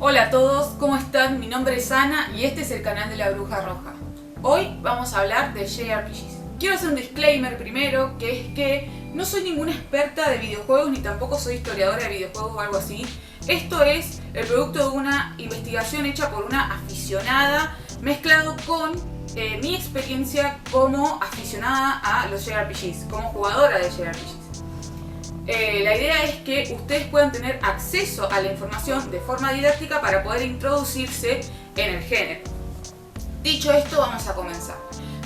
Hola a todos, ¿cómo están? Mi nombre es Ana y este es el canal de la Bruja Roja. Hoy vamos a hablar de JRPGs. Quiero hacer un disclaimer primero, que es que no soy ninguna experta de videojuegos ni tampoco soy historiadora de videojuegos o algo así. Esto es el producto de una investigación hecha por una aficionada mezclado con mi experiencia como aficionada a los JRPGs, como jugadora de JRPGs. La idea es que ustedes puedan tener acceso a la información de forma didáctica para poder introducirse en el género. Dicho esto, vamos a comenzar.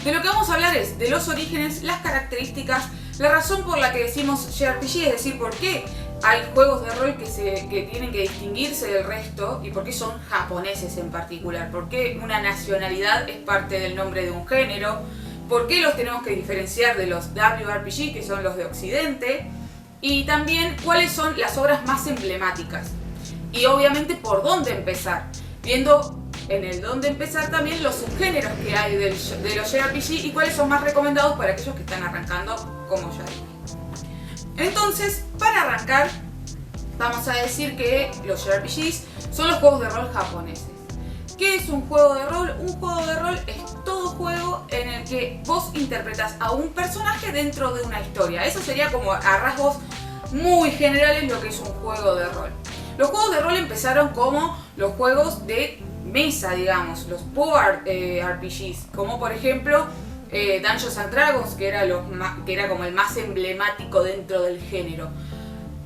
De lo que vamos a hablar es de los orígenes, las características, la razón por la que decimos JRPG, es decir, por qué hay juegos de rol que tienen que distinguirse del resto y por qué son japoneses en particular, por qué una nacionalidad es parte del nombre de un género, por qué los tenemos que diferenciar de los WRPG, que son los de Occidente, y también cuáles son las obras más emblemáticas. Y obviamente por dónde empezar, viendo en el dónde empezar también los subgéneros que hay de los JRPG y cuáles son más recomendados para aquellos que están arrancando, como ya dije. Entonces, para arrancar, vamos a decir que los JRPGs son los juegos de rol japoneses. ¿Qué es un juego de rol? Un juego de rol es todo juego en el que vos interpretas a un personaje dentro de una historia. Eso sería como a rasgos muy generales lo que es un juego de rol. Los juegos de rol empezaron como los juegos de mesa, digamos, los board RPGs, como por ejemplo Dungeons and Dragons, que era como el más emblemático dentro del género.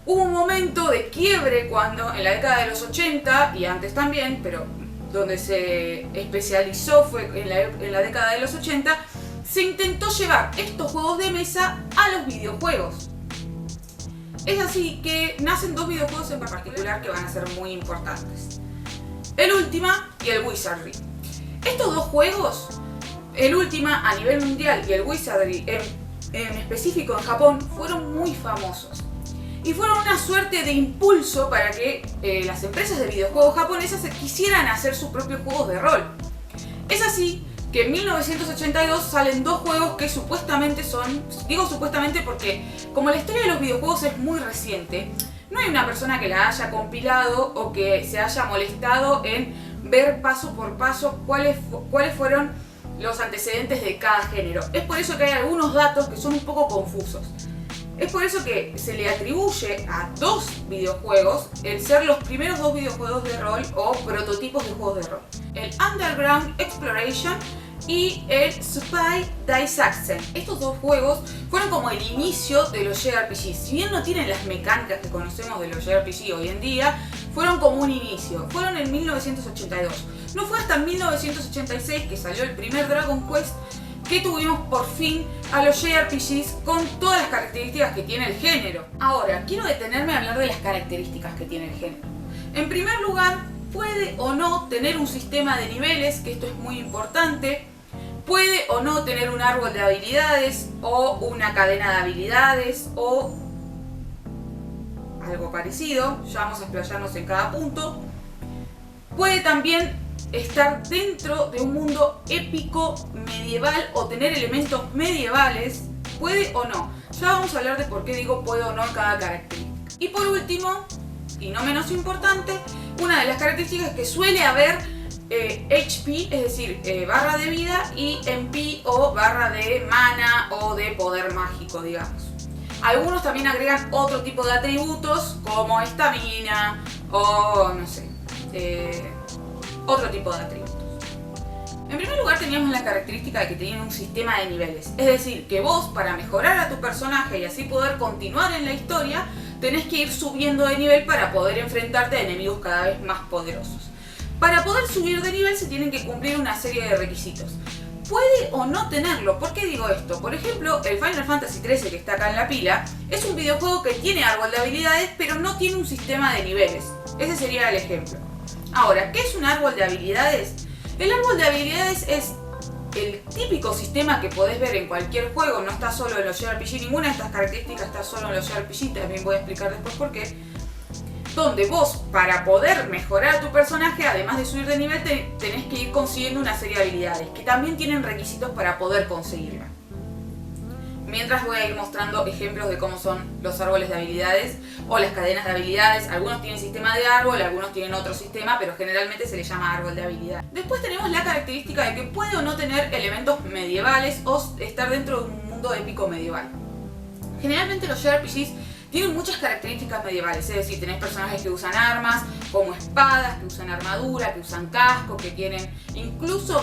Hubo un momento de quiebre cuando en la década de los 80 y antes también, pero donde se especializó fue en la década de los 80, se intentó llevar estos juegos de mesa a los videojuegos. Es así que nacen dos videojuegos en particular que van a ser muy importantes: el Ultima y el Wizardry. Estos dos juegos, el Ultima a nivel mundial y el Wizardry en específico en Japón, fueron muy famosos. Y fueron una suerte de impulso para que las empresas de videojuegos japonesas quisieran hacer sus propios juegos de rol. Es así que en 1982 salen dos juegos que supuestamente son, digo supuestamente porque como la historia de los videojuegos es muy reciente, no hay una persona que la haya compilado o que se haya molestado en ver paso por paso cuáles fueron los antecedentes de cada género. Es por eso que hay algunos datos que son un poco confusos. Es por eso que se le atribuye a dos videojuegos el ser los primeros dos videojuegos de rol o prototipos de juegos de rol: el Underground Exploration y el Spy Daisaxen. Estos dos juegos fueron como el inicio de los JRPG. Si bien no tienen las mecánicas que conocemos de los JRPG hoy en día, fueron como un inicio. Fueron en 1982. No fue hasta 1986 que salió el primer Dragon Quest que tuvimos por fin a los JRPGs con todas las características que tiene el género. Ahora, quiero detenerme a hablar de las características que tiene el género. En primer lugar, puede o no tener un sistema de niveles, que esto es muy importante. Puede o no tener un árbol de habilidades o una cadena de habilidades o algo parecido. Ya vamos a explayarnos en cada punto. Puede también estar dentro de un mundo épico medieval o tener elementos medievales, puede o no. Ya vamos a hablar de por qué digo puede o no en cada característica. Y por último, y no menos importante, una de las características es que suele haber HP, es decir, barra de vida, y MP o barra de mana o de poder mágico, digamos. Algunos también agregan otro tipo de atributos como estamina o no sé, otro tipo de atributos. En primer lugar teníamos la característica de que tenían un sistema de niveles. Es decir, que vos para mejorar a tu personaje y así poder continuar en la historia, tenés que ir subiendo de nivel para poder enfrentarte a enemigos cada vez más poderosos. Para poder subir de nivel se tienen que cumplir una serie de requisitos. Puede o no tenerlo. ¿Por qué digo esto? Por ejemplo, el Final Fantasy XIII, que está acá en la pila, es un videojuego que tiene árbol de habilidades, pero no tiene un sistema de niveles. Ese sería el ejemplo. Ahora, ¿qué es un árbol de habilidades? El árbol de habilidades es el típico sistema que podés ver en cualquier juego, no está solo en los JRPG, ninguna de estas características está solo en los JRPG, también voy a explicar después por qué. Donde vos, para poder mejorar a tu personaje, además de subir de nivel, tenés que ir consiguiendo una serie de habilidades, que también tienen requisitos para poder conseguirla. mientras voy a ir mostrando ejemplos de cómo son los árboles de habilidades o las cadenas de habilidades. Algunos tienen sistema de árbol, algunos tienen otro sistema, pero generalmente se le llama árbol de habilidad. Después tenemos la característica de que puede o no tener elementos medievales o estar dentro de un mundo épico medieval. Generalmente los JRPGs tienen muchas características medievales, es decir, tenés personajes que usan armas, como espadas, que usan armadura, que usan casco, que tienen, incluso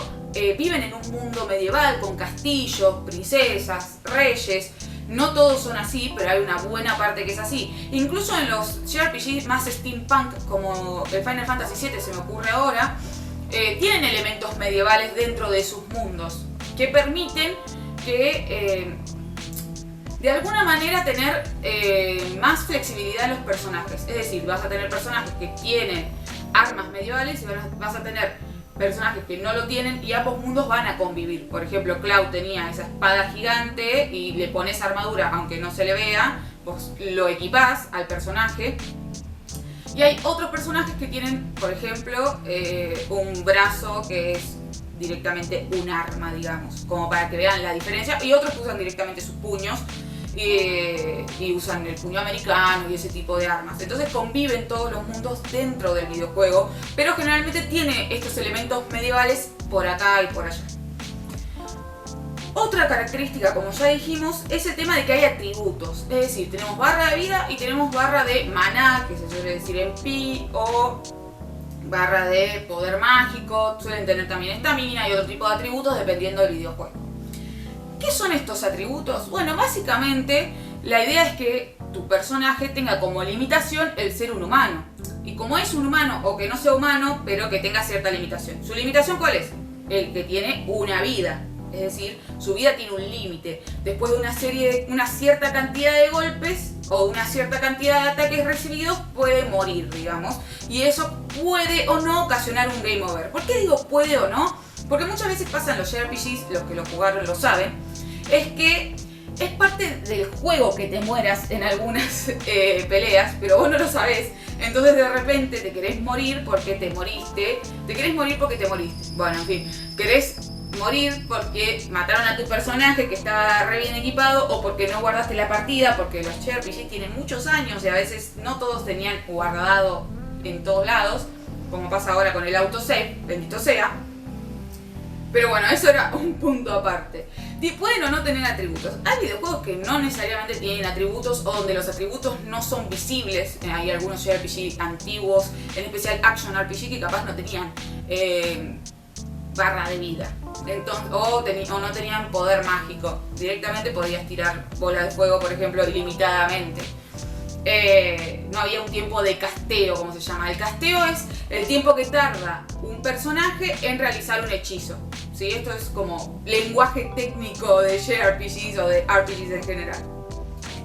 viven en un mundo medieval con castillos, princesas, reyes. No todos son así, pero hay una buena parte que es así. Incluso en los JRPGs más steampunk, como el Final Fantasy VII se me ocurre ahora, tienen elementos medievales dentro de sus mundos, que permiten que de alguna manera tener más flexibilidad en los personajes. Es decir, vas a tener personajes que tienen armas medievales y vas a tener personajes que no lo tienen y ambos mundos van a convivir. Por ejemplo, Cloud tenía esa espada gigante y le pones armadura aunque no se le vea, pues lo equipás al personaje. Y hay otros personajes que tienen, por ejemplo, un brazo que es directamente un arma, digamos, como para que vean la diferencia, y otros que usan directamente sus puños y usan el puño americano y ese tipo de armas. Entonces conviven todos los mundos dentro del videojuego, pero generalmente tiene estos elementos medievales por acá y por allá. Otra característica, como ya dijimos, es el tema de que hay atributos. Es decir, tenemos barra de vida y tenemos barra de maná, que se suele decir en Pi, o barra de poder mágico. Suelen tener también estamina y otro tipo de atributos dependiendo del videojuego. ¿Qué son estos atributos? Bueno, básicamente la idea es que tu personaje tenga como limitación el ser un humano. Y como es un humano, o que no sea humano, pero que tenga cierta limitación. ¿Su limitación cuál es? El que tiene una vida. Es decir, su vida tiene un límite. Después de una cierta cantidad de golpes o una cierta cantidad de ataques recibidos, puede morir, digamos. Y eso puede o no ocasionar un game over. ¿Por qué digo puede o no? Porque muchas veces pasa en los JRPGs, los que lo jugaron lo saben, es que es parte del juego que te mueras en algunas peleas, pero vos no lo sabés. Entonces de repente te querés morir porque te moriste. Te querés morir porque te moriste. Bueno, en fin, querés morir porque mataron a tu personaje que estaba re bien equipado, o porque no guardaste la partida, porque los JRPGs tienen muchos años y a veces no todos tenían guardado en todos lados, como pasa ahora con el autosave, bendito sea. Pero bueno, eso era un punto aparte. Pueden o no tener atributos. Hay videojuegos que no necesariamente tienen atributos o donde los atributos no son visibles. Hay algunos JRPG antiguos, en especial Action RPG, que capaz no tenían barra de vida. Entonces, o no tenían poder mágico. Directamente podías tirar bolas de fuego, por ejemplo, ilimitadamente. No había un tiempo de casteo, como se llama. El casteo es el tiempo que tarda un personaje en realizar un hechizo. ¿Sí? Esto es como lenguaje técnico de JRPGs o de RPGs en general.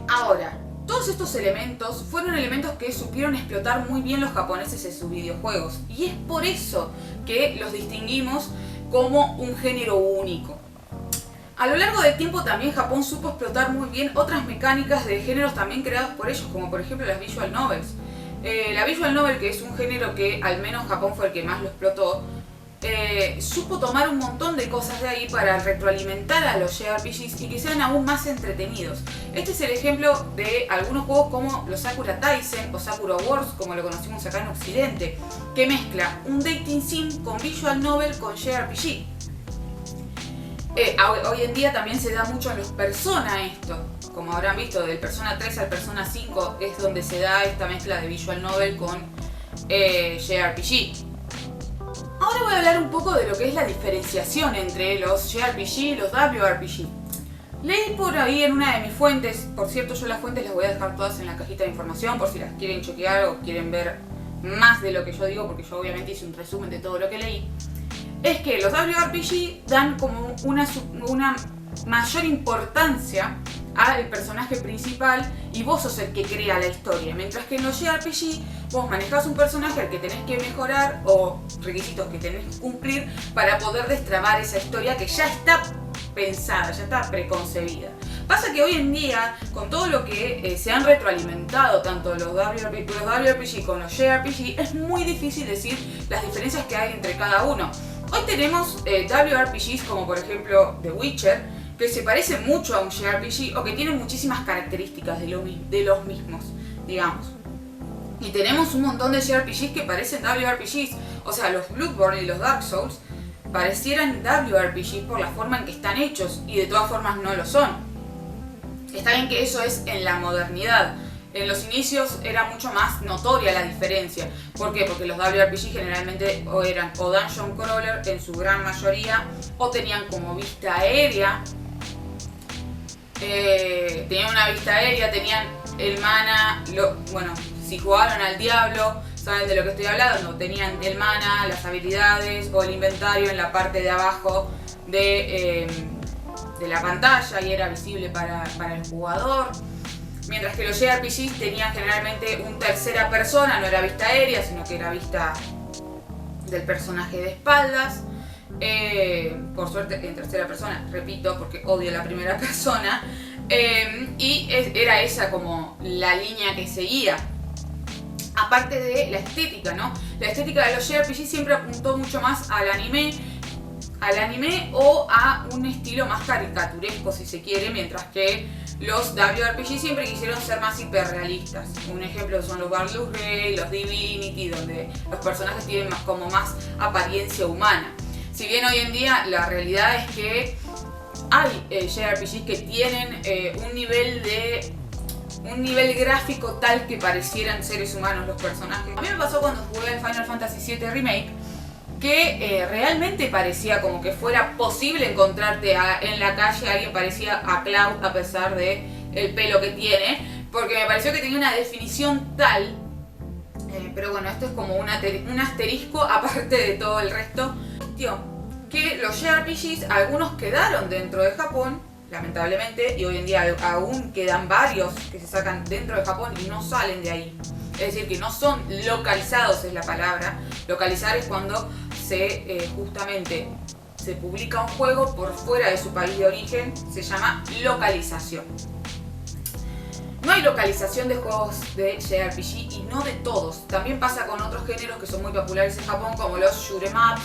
Ahora, todos estos elementos fueron elementos que supieron explotar muy bien los japoneses en sus videojuegos. Y es por eso que los distinguimos como un género único. A lo largo del tiempo también Japón supo explotar muy bien otras mecánicas de géneros también creados por ellos, como por ejemplo las visual novels. La visual novel, que es un género que al menos Japón fue el que más lo explotó, supo tomar un montón de cosas de ahí para retroalimentar a los JRPGs y que sean aún más entretenidos. Este es el ejemplo de algunos juegos como los Sakura Taisen o Sakura Wars, como lo conocimos acá en Occidente, que mezcla un dating sim con visual novel con JRPG. Hoy en día también se da mucho en los Persona esto. Como habrán visto, del Persona 3 al Persona 5 es donde se da esta mezcla de visual novel con JRPG. Ahora voy a hablar un poco de lo que es la diferenciación entre los JRPG y los WRPG. Leí por ahí en una de mis fuentes, por cierto yo las fuentes las voy a dejar todas en la cajita de información por si las quieren chequear o quieren ver más de lo que yo digo, porque yo obviamente hice un resumen de todo lo que leí. Es que los WRPG dan como una mayor importancia al personaje principal y vos sos el que crea la historia, mientras que en los JRPG vos manejás un personaje al que tenés que mejorar o requisitos que tenés que cumplir para poder destrabar esa historia que ya está pensada, ya está preconcebida. Pasa que hoy en día, con todo lo que se han retroalimentado tanto los WRPG como los JRPG, es muy difícil decir las diferencias que hay entre cada uno. Hoy tenemos WRPGs como por ejemplo The Witcher, que se parecen mucho a un JRPG o que tienen muchísimas características de los mismos, digamos. Y tenemos un montón de JRPGs que parecen WRPGs. O sea, los Bloodborne y los Dark Souls parecieran WRPGs por la forma en que están hechos, y de todas formas no lo son. Está bien que eso es en la modernidad. En los inicios era mucho más notoria la diferencia. ¿Por qué? Porque los WRPG generalmente eran o Dungeon Crawler en su gran mayoría, o tenían como vista aérea. Tenían una vista aérea, tenían el mana, bueno, si jugaron al Diablo, saben de lo que estoy hablando. Tenían el mana, las habilidades o el inventario en la parte de abajo de la pantalla y era visible para el jugador. Mientras que los JRPGs tenían generalmente un tercera persona, no era vista aérea, sino que era vista del personaje de espaldas. Por suerte en tercera persona, repito, porque odio la primera persona. Y era esa como la línea que seguía. Aparte de la estética, ¿no? La estética de los JRPG siempre apuntó mucho más al anime o a un estilo más caricaturesco, si se quiere, mientras que los WRPG siempre quisieron ser más hiperrealistas. Un ejemplo son los Baldur's Gate, los Divinity, donde los personajes tienen como más apariencia humana. Si bien hoy en día la realidad es que hay JRPGs que tienen un nivel gráfico tal que parecieran seres humanos los personajes. A mí me pasó cuando jugué el Final Fantasy VII Remake, que realmente parecía como que fuera posible encontrarte en la calle a alguien parecía a Cloud a pesar de el pelo que tiene, porque me pareció que tenía una definición tal, pero bueno, esto es como un asterisco aparte de todo el resto, que los JRPGs, algunos quedaron dentro de Japón, lamentablemente, y hoy en día aún quedan varios que se sacan dentro de Japón y no salen de ahí. Es decir, que no son localizados, es la palabra. Localizar es cuando justamente se publica un juego por fuera de su país de origen, se llama localización. No hay localización de juegos de JRPG y no de todos. También pasa con otros géneros que son muy populares en Japón, como los shoot 'em ups,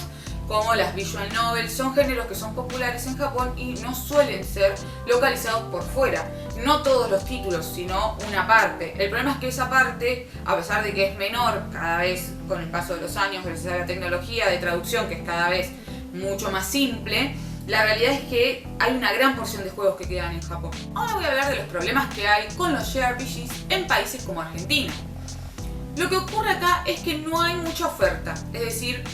como las visual novels. Son géneros que son populares en Japón y no suelen ser localizados por fuera. No todos los títulos, sino una parte. El problema es que esa parte, a pesar de que es menor cada vez con el paso de los años, gracias a la tecnología de traducción que es cada vez mucho más simple, la realidad es que hay una gran porción de juegos que quedan en Japón. Ahora voy a hablar de los problemas que hay con los JRPGs en países como Argentina. Lo que ocurre acá es que no hay mucha oferta, es decir,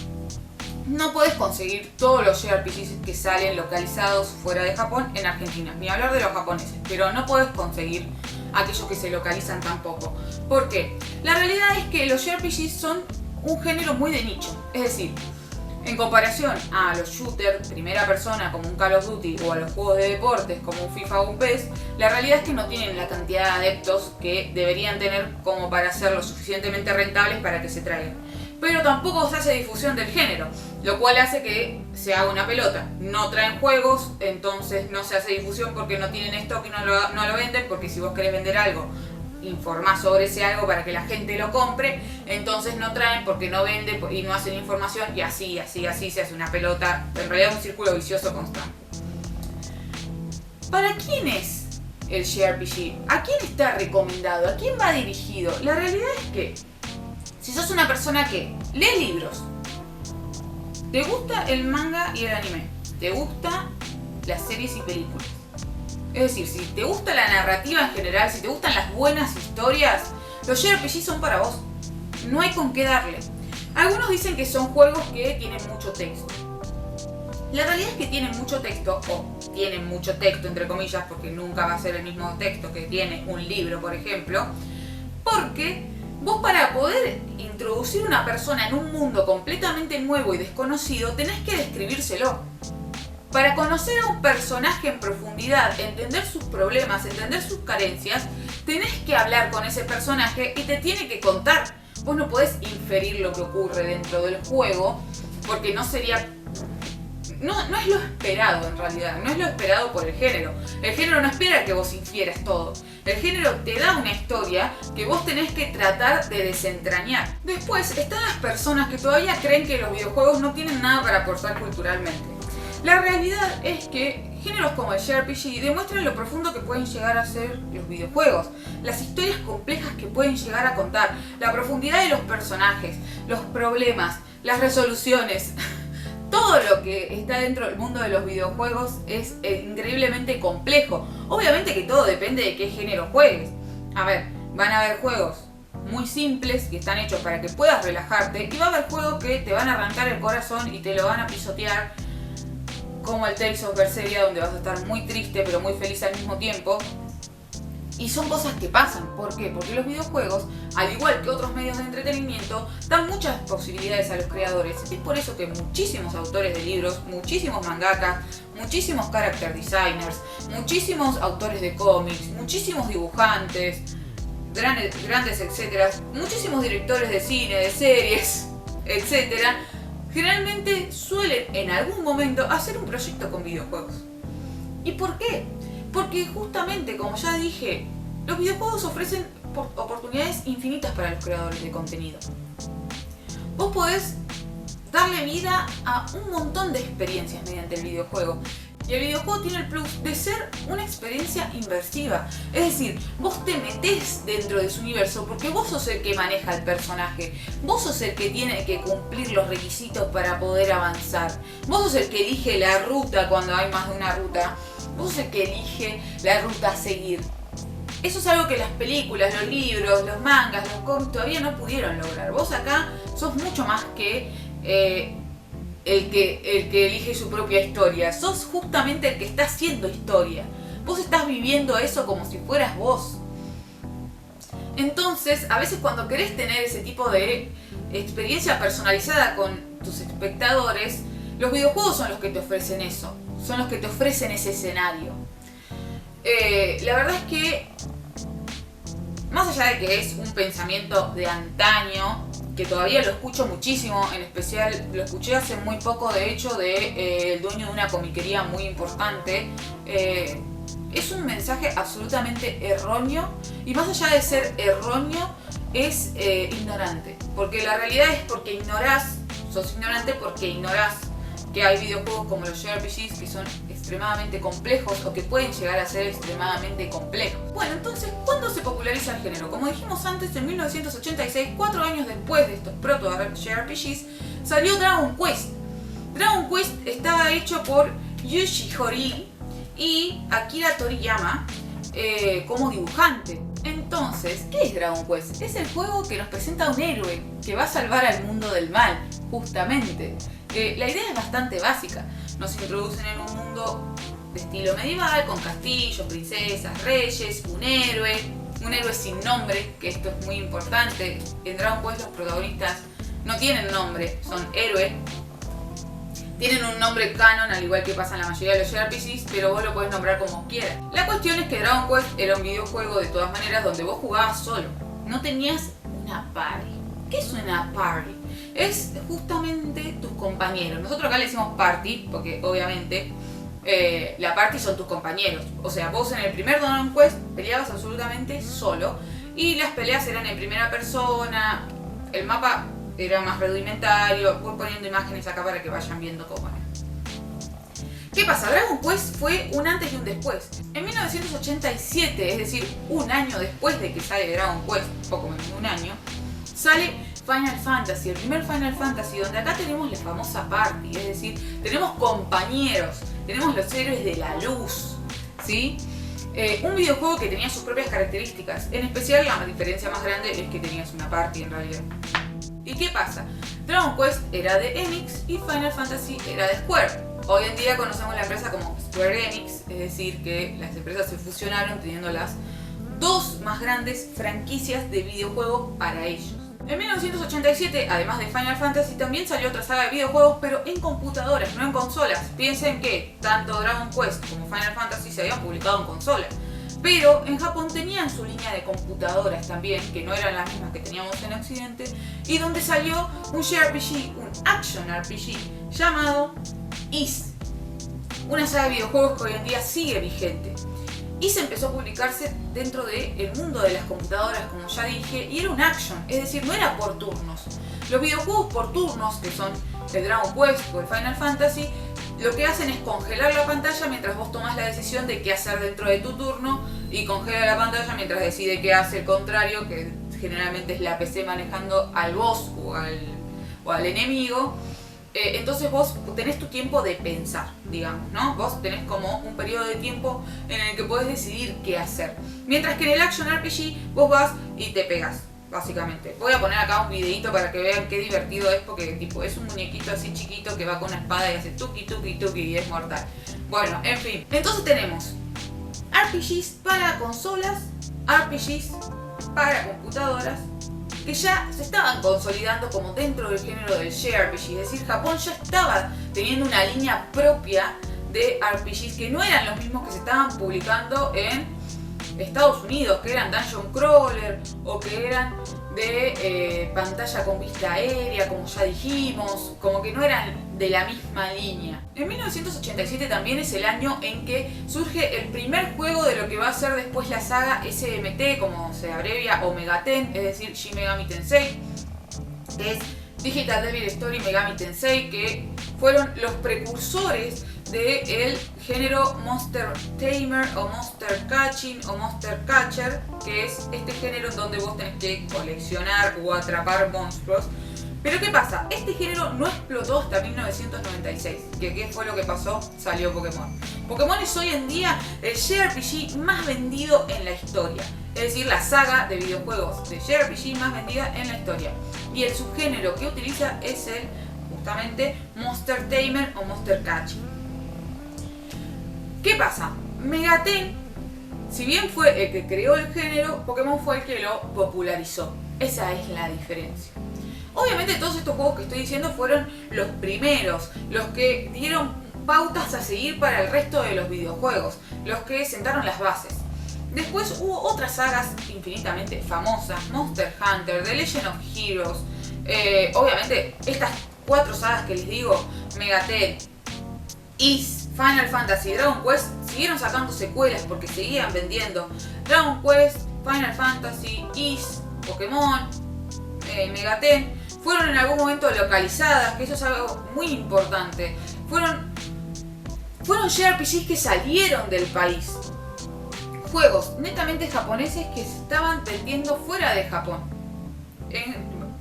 no puedes conseguir todos los JRPGs que salen localizados fuera de Japón en Argentina, ni hablar de los japoneses, pero no puedes conseguir aquellos que se localizan tampoco. ¿Por qué? La realidad es que los JRPGs son un género muy de nicho, es decir, en comparación a los shooters primera persona como un Call of Duty o a los juegos de deportes como un FIFA o un PES, la realidad es que no tienen la cantidad de adeptos que deberían tener como para ser lo suficientemente rentables para que se traigan. Pero tampoco se hace difusión del género, lo cual hace que se haga una pelota. No traen juegos, entonces no se hace difusión porque no tienen stock y no lo venden, porque si vos querés vender algo, informás sobre ese algo para que la gente lo compre, entonces no traen porque no venden y no hacen información, y así se hace una pelota, en realidad un círculo vicioso constante. ¿Para quién es el JRPG? ¿A quién está recomendado? ¿A quién va dirigido? La realidad es que si sos una persona que lee libros, te gusta el manga y el anime, te gusta las series y películas, es decir, si te gusta la narrativa en general, si te gustan las buenas historias, los JRPG son para vos. No hay con qué darle. Algunos dicen que son juegos que tienen mucho texto. La realidad es que tienen mucho texto, o tienen mucho texto entre comillas, porque nunca va a ser el mismo texto que tiene un libro, por ejemplo, porque vos para poder introducir a una persona en un mundo completamente nuevo y desconocido, tenés que describírselo. Para conocer a un personaje en profundidad, entender sus problemas, entender sus carencias, tenés que hablar con ese personaje y te tiene que contar. Vos no podés inferir lo que ocurre dentro del juego, porque no sería... No es lo esperado en realidad, no es lo esperado por el género. El género no espera que vos infieras todo. El género te da una historia que vos tenés que tratar de desentrañar. Después están las personas que todavía creen que los videojuegos no tienen nada para aportar culturalmente. La realidad es que géneros como el JRPG demuestran lo profundo que pueden llegar a ser los videojuegos, las historias complejas que pueden llegar a contar, la profundidad de los personajes, los problemas, las resoluciones. Todo lo que está dentro del mundo de los videojuegos es increíblemente complejo. Obviamente que todo depende de qué género juegues. A ver, van a haber juegos muy simples que están hechos para que puedas relajarte, y va a haber juegos que te van a arrancar el corazón y te lo van a pisotear, como el Tales of Berseria, donde vas a estar muy triste pero muy feliz al mismo tiempo. Y son cosas que pasan. ¿Por qué? Porque los videojuegos, al igual que otros medios de entretenimiento, dan muchas posibilidades a los creadores. Es por eso que muchísimos autores de libros, muchísimos mangakas, muchísimos character designers, muchísimos autores de cómics, muchísimos dibujantes, grandes etcétera, muchísimos directores de cine, de series, etcétera, generalmente suelen en algún momento hacer un proyecto con videojuegos. ¿Y por qué? Porque justamente, como ya dije, los videojuegos ofrecen oportunidades infinitas para los creadores de contenido. Vos podés darle vida a un montón de experiencias mediante el videojuego. Y el videojuego tiene el plus de ser una experiencia inmersiva. Es decir, vos te metés dentro de su universo porque vos sos el que maneja el personaje. Vos sos el que tiene que cumplir los requisitos para poder avanzar. Vos sos el que elige la ruta cuando hay más de una ruta. Vos sos el que elige la ruta a seguir. Eso es algo que las películas, los libros, los mangas, los cómics todavía no pudieron lograr. Vos acá sos mucho más que el que elige su propia historia. Sos justamente el que está haciendo historia. Vos estás viviendo eso como si fueras vos. Entonces, a veces cuando querés tener ese tipo de experiencia personalizada con tus espectadores, los videojuegos son los que te ofrecen eso. Son los que te ofrecen ese escenario. La verdad es que, más allá de que es un pensamiento de antaño, que todavía lo escucho muchísimo, en especial lo escuché hace muy poco, de hecho, el dueño de una comiquería muy importante, es un mensaje absolutamente erróneo, y más allá de ser erróneo, es ignorante. Porque la realidad es porque sos ignorante porque ignorás que hay videojuegos como los JRPGs que son extremadamente complejos o que pueden llegar a ser extremadamente complejos. Bueno, entonces, ¿cuándo se populariza el género? Como dijimos antes, en 1986, 4 años después de estos proto-JRPGs, salió Dragon Quest. Dragon Quest estaba hecho por Yuji Horii y Akira Toriyama como dibujante. Entonces, ¿qué es Dragon Quest? Es el juego que nos presenta a un héroe que va a salvar al mundo del mal, justamente. La idea es bastante básica. Nos introducen en un mundo de estilo medieval, con castillos, princesas, reyes, un héroe sin nombre, que esto es muy importante. En Dragon Quest los protagonistas no tienen nombre, son héroes. Tienen un nombre canon, al igual que pasa en la mayoría de los JRPGs, pero vos lo podés nombrar como quieras. La cuestión es que Dragon Quest era un videojuego de todas maneras donde vos jugabas solo. No tenías una party. ¿Qué es una party? Es justamente tus compañeros. Nosotros acá le decimos party porque obviamente la party son tus compañeros. O sea, vos en el primer Dragon Quest peleabas absolutamente solo y las peleas eran en primera persona. El mapa era más rudimentario. Voy poniendo imágenes acá para que vayan viendo cómo era. ¿Qué pasa? Dragon Quest fue un antes y un después. En 1987, es decir, un año después de que sale Dragon Quest, poco menos de un año, sale Final Fantasy, el primer Final Fantasy, donde acá tenemos la famosa party, es decir, tenemos compañeros, tenemos los héroes de la luz, ¿sí? Un videojuego que tenía sus propias características, en especial la diferencia más grande es que tenías una party en realidad. ¿Y qué pasa? Dragon Quest era de Enix y Final Fantasy era de Square. Hoy en día conocemos la empresa como Square Enix, es decir, que las empresas se fusionaron teniendo las dos más grandes franquicias de videojuegos para ellos. En 1987, además de Final Fantasy, también salió otra saga de videojuegos, pero en computadoras, no en consolas. Piensen que tanto Dragon Quest como Final Fantasy se habían publicado en consolas, pero en Japón tenían su línea de computadoras también, que no eran las mismas que teníamos en Occidente, y donde salió un JRPG, un Action RPG, llamado Ys, una saga de videojuegos que hoy en día sigue vigente. Y se empezó a publicarse dentro del mundo de las computadoras, como ya dije, y era un action, es decir, no era por turnos. Los videojuegos por turnos, que son el Dragon Quest o el Final Fantasy, lo que hacen es congelar la pantalla mientras vos tomás la decisión de qué hacer dentro de tu turno, y congela la pantalla mientras decide qué hace el contrario, que generalmente es la PC manejando al boss o al enemigo. Entonces vos tenés tu tiempo de pensar, digamos, ¿no? Vos tenés como un periodo de tiempo en el que podés decidir qué hacer. Mientras que en el Action RPG vos vas y te pegas, básicamente. Voy a poner acá un videito para que vean qué divertido es, porque tipo es un muñequito así chiquito que va con una espada y hace tuki tuki tuki y es mortal. Bueno, en fin. Entonces tenemos RPGs para consolas, RPGs para computadoras, que ya se estaban consolidando como dentro del género del JRPG. Es decir, Japón ya estaba teniendo una línea propia de RPGs que no eran los mismos que se estaban publicando en Estados Unidos, que eran Dungeon Crawler o que eran de pantalla con vista aérea, como ya dijimos, como que no eran de la misma línea. En 1987 también es el año en que surge el primer juego de lo que va a ser después la saga SMT, como se abrevia, o Megaten, es decir, Shin Megami Tensei, que es Digital Devil Story Megami Tensei, que fueron los precursores del género Monster Tamer o Monster Catching o Monster Catcher, que es este género en donde vos tenés que coleccionar o atrapar monstruos. Pero ¿qué pasa? Este género no explotó hasta 1996. ¿Qué fue lo que pasó? Salió Pokémon. Pokémon es hoy en día el JRPG más vendido en la historia. Es decir, la saga de videojuegos de JRPG más vendida en la historia. Y el subgénero que utiliza es el, justamente, Monster Tamer o Monster Catching. ¿Qué pasa? Megaten, si bien fue el que creó el género, Pokémon fue el que lo popularizó. Esa es la diferencia. Obviamente todos estos juegos que estoy diciendo fueron los primeros, los que dieron pautas a seguir para el resto de los videojuegos, los que sentaron las bases. Después hubo otras sagas infinitamente famosas, Monster Hunter, The Legend of Heroes, obviamente estas 4 sagas que les digo, Megaten, Ys, Final Fantasy y Dragon Quest, siguieron sacando secuelas porque seguían vendiendo. Dragon Quest, Final Fantasy, Ys, Pokémon, Megaten, fueron en algún momento localizadas, que eso es algo muy importante. Fueron JRPGs que salieron del país. Juegos netamente japoneses que se estaban vendiendo fuera de Japón.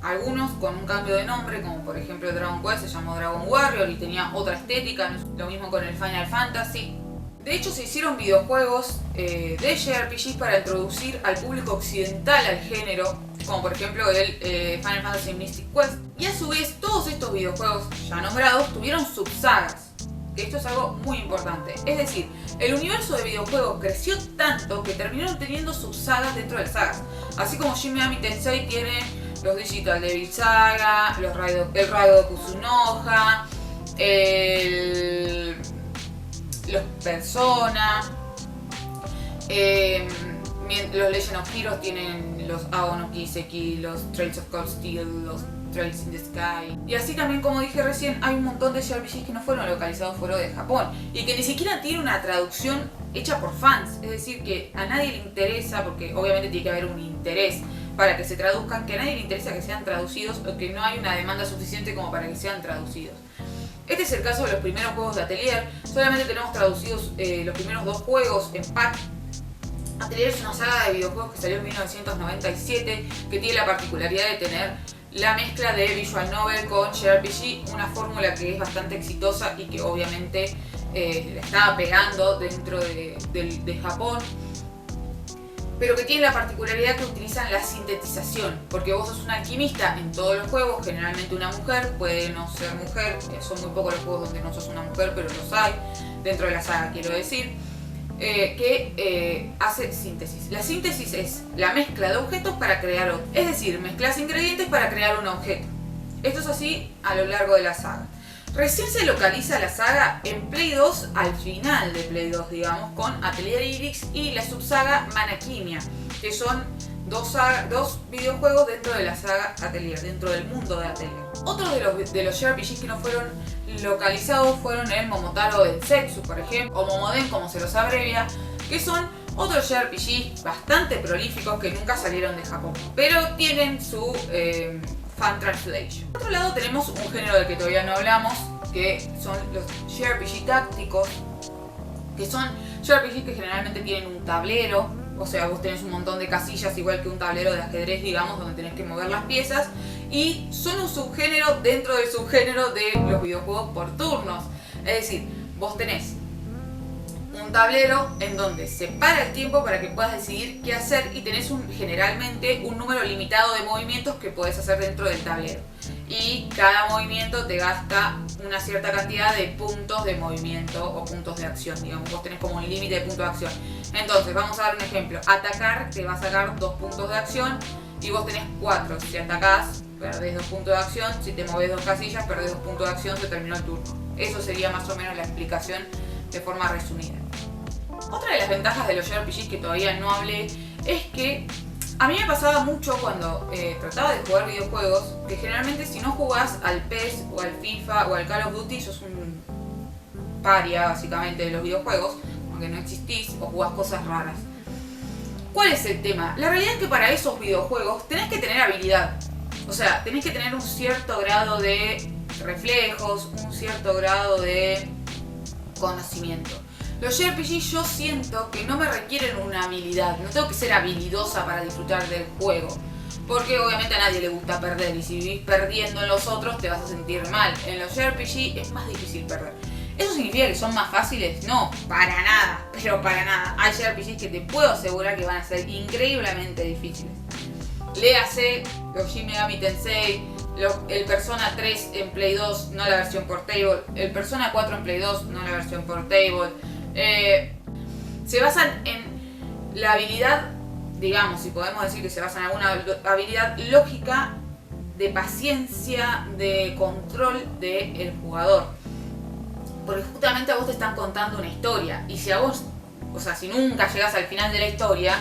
Algunos con un cambio de nombre, como por ejemplo Dragon Quest se llamó Dragon Warrior y tenía otra estética, lo mismo con el Final Fantasy. De hecho se hicieron videojuegos de JRPGs para introducir al público occidental al género, como por ejemplo el Final Fantasy Mystic Quest. Y a su vez todos estos videojuegos ya nombrados tuvieron subsagas, que esto es algo muy importante. Es decir, el universo de videojuegos creció tanto que terminaron teniendo subsagas dentro de sagas. Así como Shin Megami Tensei tiene los Digital Devil Saga, el Raido Kusunoha, los Persona, los Legend of Heroes tienen los Ao no Kiseki, los Trails of Cold Steel, los Trails in the Sky. Y así también, como dije recién, hay un montón de JRPGs que no fueron localizados fuera de Japón y que ni siquiera tienen una traducción hecha por fans. Es decir, que a nadie le interesa, porque obviamente tiene que haber un interés para que se traduzcan, que a nadie le interesa que sean traducidos o que no hay una demanda suficiente como para que sean traducidos. Este es el caso de los primeros juegos de Atelier. Solamente tenemos traducidos los primeros 2 juegos en pack. Atelier es una saga de videojuegos que salió en 1997, que tiene la particularidad de tener la mezcla de Visual Novel con JRPG, una fórmula que es bastante exitosa y que obviamente la estaba pegando dentro de Japón, pero que tiene la particularidad que utilizan la sintetización, porque vos sos un alquimista en todos los juegos, generalmente una mujer, puede no ser mujer, son muy pocos los juegos donde no sos una mujer, pero los hay, dentro de la saga quiero decir, que hace síntesis. La síntesis es la mezcla de objetos para crear otro, es decir, mezclas ingredientes para crear un objeto. Esto es así a lo largo de la saga. Recién se localiza la saga en Play 2, al final de Play 2, digamos, con Atelier Iris y la subsaga Manakimia, que son dos videojuegos dentro de la saga Atelier, dentro del mundo de Atelier. Otros de los JRPGs que no fueron localizados fueron el Momotaro Densetsu, por ejemplo, o Momoden, como se los abrevia, que son otros JRPGs bastante prolíficos que nunca salieron de Japón, pero tienen su fan translation. Por otro lado tenemos un género del que todavía no hablamos, que son los JRPG tácticos, que son JRPG que generalmente tienen un tablero, o sea, vos tenés un montón de casillas igual que un tablero de ajedrez, digamos, donde tenés que mover las piezas, y son un subgénero dentro del subgénero de los videojuegos por turnos. Es decir, vos tenés un tablero en donde se para el tiempo para que puedas decidir qué hacer y tenés generalmente un número limitado de movimientos que podés hacer dentro del tablero. Y cada movimiento te gasta una cierta cantidad de puntos de movimiento o puntos de acción. Digamos, vos tenés como un límite de puntos de acción. Entonces, vamos a dar un ejemplo. Atacar te va a sacar 2 puntos de acción y vos tenés 4. Si atacás, perdés 2 puntos de acción. Si te movés 2 casillas, perdés 2 puntos de acción, se terminó el turno. Eso sería más o menos la explicación de forma resumida. Otra de las ventajas de los JRPGs que todavía no hablé es que a mí me pasaba mucho cuando trataba de jugar videojuegos que generalmente si no jugás al PES o al FIFA o al Call of Duty sos un paria básicamente de los videojuegos, aunque no existís o jugás cosas raras. ¿Cuál es el tema? La realidad es que para esos videojuegos tenés que tener habilidad. O sea, tenés que tener un cierto grado de reflejos, un cierto grado de conocimiento. Los JRPG yo siento que no me requieren una habilidad, no tengo que ser habilidosa para disfrutar del juego. Porque obviamente a nadie le gusta perder y si vivís perdiendo en los otros te vas a sentir mal. En los JRPG es más difícil perder. ¿Eso significa que son más fáciles? No, para nada, pero para nada. Hay JRPGs que te puedo asegurar que van a ser increíblemente difíciles. Léase los Shin Megami Tensei, el Persona 3 en Play 2, no la versión portable, el Persona 4 en Play 2, no la versión portable. Se basan en la habilidad, digamos, si podemos decir que se basan en alguna habilidad lógica, de paciencia, de control del jugador. Porque justamente a vos te están contando una historia. Y si a vos, o sea, si nunca llegás al final de la historia,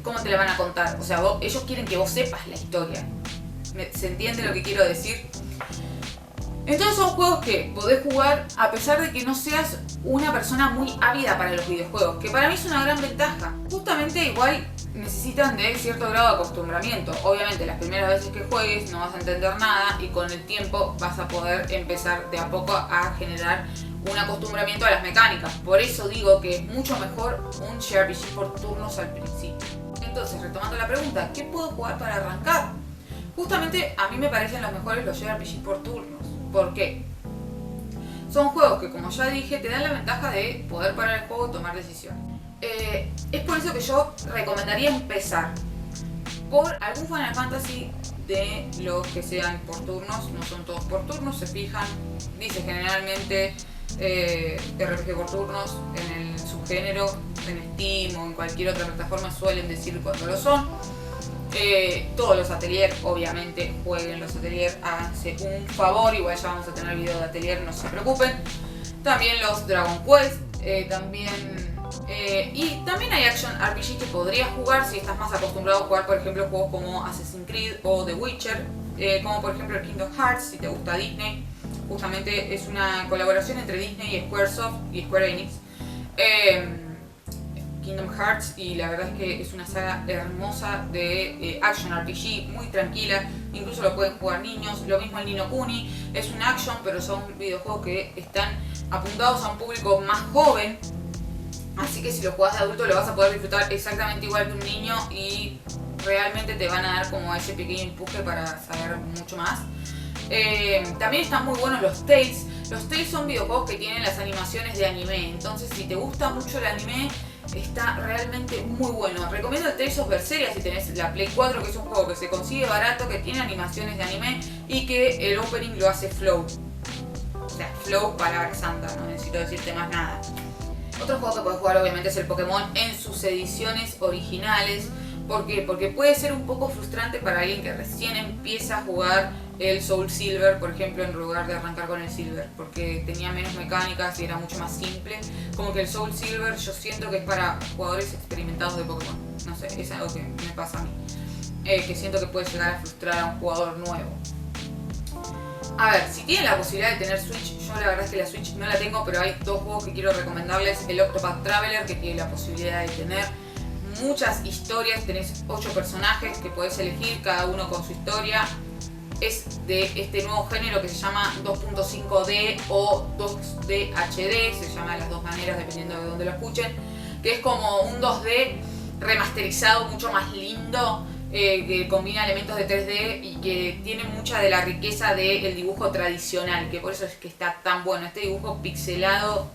¿cómo te la van a contar? O sea, ellos quieren que vos sepas la historia. ¿Se entiende lo que quiero decir? Entonces son juegos que podés jugar a pesar de que no seas una persona muy ávida para los videojuegos, que para mí es una gran ventaja. Justamente igual necesitan de cierto grado de acostumbramiento. Obviamente las primeras veces que juegues no vas a entender nada y con el tiempo vas a poder empezar de a poco a generar un acostumbramiento a las mecánicas. Por eso digo que es mucho mejor un JRPG por turnos al principio. Entonces, retomando la pregunta, ¿qué puedo jugar para arrancar? Justamente a mí me parecen los mejores los JRPG por turnos. ¿Por qué? Son juegos que, como ya dije, te dan la ventaja de poder parar el juego y tomar decisiones. Es por eso que yo recomendaría empezar por algún Final Fantasy de los que sean por turnos. No son todos por turnos, se fijan. Dice generalmente RPG por turnos en el subgénero, en Steam o en cualquier otra plataforma suelen decir cuando lo son. Todos los Atelier, obviamente, jueguen los Atelier, háganse un favor, igual ya vamos a tener video de Atelier, no se preocupen. También los Dragon Quest, y también hay Action RPG que podrías jugar si estás más acostumbrado a jugar, por ejemplo, juegos como Assassin's Creed o The Witcher, como por ejemplo el Kingdom Hearts, si te gusta Disney. Justamente es una colaboración entre Disney y Squaresoft y Square Enix. Kingdom Hearts, y la verdad es que es una saga hermosa de Action RPG, muy tranquila, incluso lo pueden jugar niños. Lo mismo el Ni no Kuni, es un action, pero son videojuegos que están apuntados a un público más joven, así que si lo jugás de adulto lo vas a poder disfrutar exactamente igual que un niño y realmente te van a dar como ese pequeño empuje para saber mucho más. También están muy buenos los Tales. Los Tales son videojuegos que tienen las animaciones de anime, entonces si te gusta mucho el anime, está realmente muy bueno. Recomiendo el Tales of Berseria si tenés la Play 4, que es un juego que se consigue barato, que tiene animaciones de anime y que el opening lo hace Flow. O sea, Flow, palabra santa, no necesito decirte más nada. Otro juego que podés jugar obviamente es el Pokémon en sus ediciones originales. ¿Por qué? Porque puede ser un poco frustrante para alguien que recién empieza a jugar el Soul Silver, por ejemplo, en lugar de arrancar con el Silver, porque tenía menos mecánicas y era mucho más simple. Como que el Soul Silver yo siento que es para jugadores experimentados de Pokémon. No sé, es algo que me pasa a mí. Que siento que puede llegar a frustrar a un jugador nuevo. A ver, si tienen la posibilidad de tener Switch, yo la verdad es que la Switch no la tengo, pero hay dos juegos que quiero recomendarles. El Octopath Traveler, que tiene la posibilidad de tener muchas historias, tenés 8 personajes que podés elegir, cada uno con su historia. es de este nuevo género que se llama 2.5D o 2D HD, se llama de las dos maneras dependiendo de dónde lo escuchen, que es como un 2D remasterizado mucho más lindo, que combina elementos de 3D y que tiene mucha de la riqueza del dibujo tradicional, que por eso es que está tan bueno. Este dibujo pixelado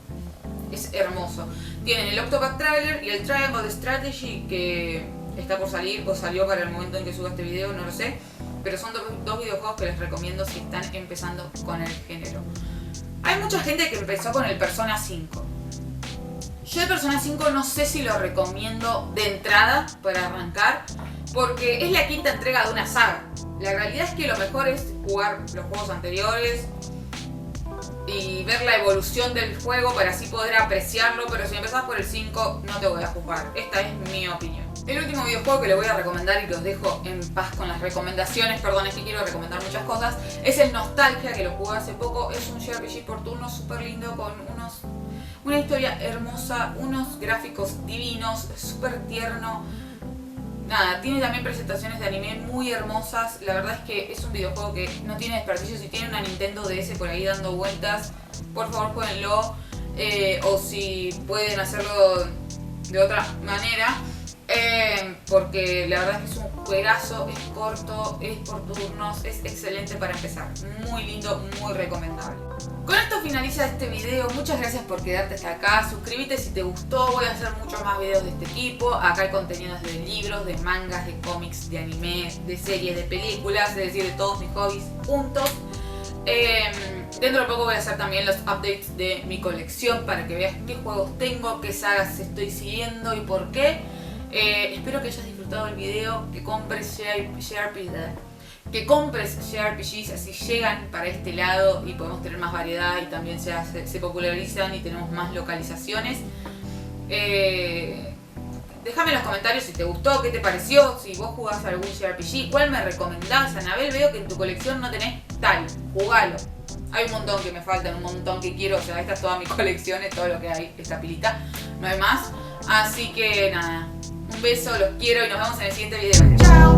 es hermoso. Tienen el Octopath Traveler y el Triangle Strategy, que está por salir o salió para el momento en que suba este video, no lo sé. Pero son dos videojuegos que les recomiendo si están empezando con el género. Hay mucha gente que empezó con el Persona 5. Yo el Persona 5 no sé si lo recomiendo de entrada para arrancar, porque es la quinta entrega de una saga. La realidad es que lo mejor es jugar los juegos anteriores y ver la evolución del juego para así poder apreciarlo, pero si empezás por el 5 no te voy a juzgar. Esta es mi opinión. El último videojuego que les voy a recomendar y los dejo en paz con las recomendaciones, perdón, es que quiero recomendar muchas cosas, es el Nostalgia, que lo jugué hace poco. Es un JRPG por turnos súper lindo con una historia hermosa, unos gráficos divinos, súper tierno. Nada, tiene también presentaciones de anime muy hermosas. La verdad es que es un videojuego que no tiene desperdicio. Si tienen una Nintendo DS por ahí dando vueltas, por favor jueguenlo. O si pueden hacerlo de otra manera, porque la verdad es que es un juegazo, es corto, es por turnos, es excelente para empezar. Muy lindo, muy recomendable. Con esto finaliza este video. Muchas gracias por quedarte hasta acá. Suscríbete si te gustó. Voy a hacer muchos más videos de este tipo. Acá hay contenidos de libros, de mangas, de cómics, de anime, de series, de películas, es decir, de todos mis hobbies juntos. Dentro de poco voy a hacer también los updates de mi colección para que veas qué juegos tengo, qué sagas estoy siguiendo y por qué. Espero que hayas disfrutado el video, que compres JRPGs, así llegan para este lado y podemos tener más variedad y también se popularizan y tenemos más localizaciones. Déjame en los comentarios si te gustó, qué te pareció, si vos jugás algún JRPG, cuál me recomendás. Anabel, veo que en tu colección no tenés tal, jugalo. Hay un montón que me faltan, un montón que quiero, o sea, esta es toda mi colección, es todo lo que hay, esta pilita, no hay más. Así que nada, un beso, los quiero y nos vemos en el siguiente video. ¡Chao!